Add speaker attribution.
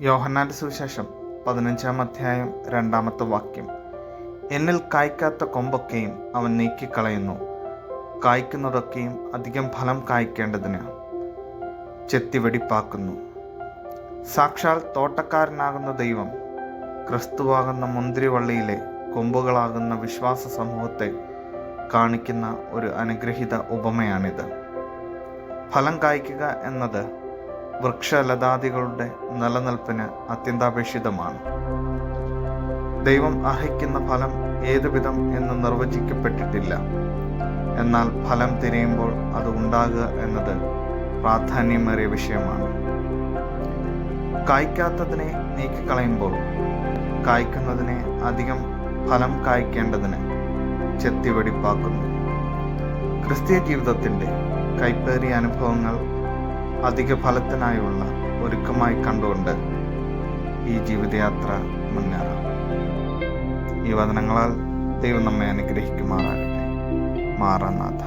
Speaker 1: യോഹന്നാന്റെ സുവിശേഷം 15-ാം അധ്യായം 2-ാമത്തെ വാക്യം. എന്നിൽ കായ്ക്കാത്ത കൊമ്പൊക്കെയും അവൻ നീക്കിക്കളയുന്നു, കായ്ക്കുന്നതൊക്കെയും അധികം ഫലം കായ്ക്കേണ്ടതിന് ചെത്തിവെടിപ്പാക്കുന്നു. സാക്ഷാൽ തോട്ടക്കാരനാകുന്ന ദൈവം ക്രിസ്തുവാകുന്ന മുന്തിരിവള്ളിയിലെ കൊമ്പുകളാകുന്ന വിശ്വാസ സമൂഹത്തെ കാണിക്കുന്ന ഒരു അനുഗ്രഹീത ഉപമയാണിത്. ഫലം കായ്ക്കുക എന്നത് വൃക്ഷലതാദികളുടെ നിലനിൽപ്പിന് അത്യന്താപേക്ഷിതമാണ്. ദൈവം അർഹിക്കുന്ന ഫലം ഏതുവിധം എന്ന് നിർവചിക്കപ്പെട്ടിട്ടില്ല. എന്നാൽ ഫലം തിരയുമ്പോൾ അത് ഉണ്ടാകുക എന്നത് പ്രാധാന്യമേറിയ വിഷയമാണ്. കായ്ക്കാത്തതിനെ നീക്കിക്കളയുമ്പോൾ കായ്ക്കുന്നതിനെ അധികം ഫലം കായ്ക്കേണ്ടതിന് ചെത്തിവെടിപ്പാക്കുന്നു. ക്രിസ്തീയ ജീവിതത്തിൻ്റെ കൈപ്പേറിയ അനുഭവങ്ങൾ അധിക ഫലത്തിനായുള്ള ഒരുക്കമായി കണ്ടുകൊണ്ട് ഈ ജീവിതയാത്ര മുന്നേറാം. ഈ വചനങ്ങളാൽ ദൈവം നമ്മെ അനുഗ്രഹിക്കുമാറാകട്ടെ. മാറാനാഥ.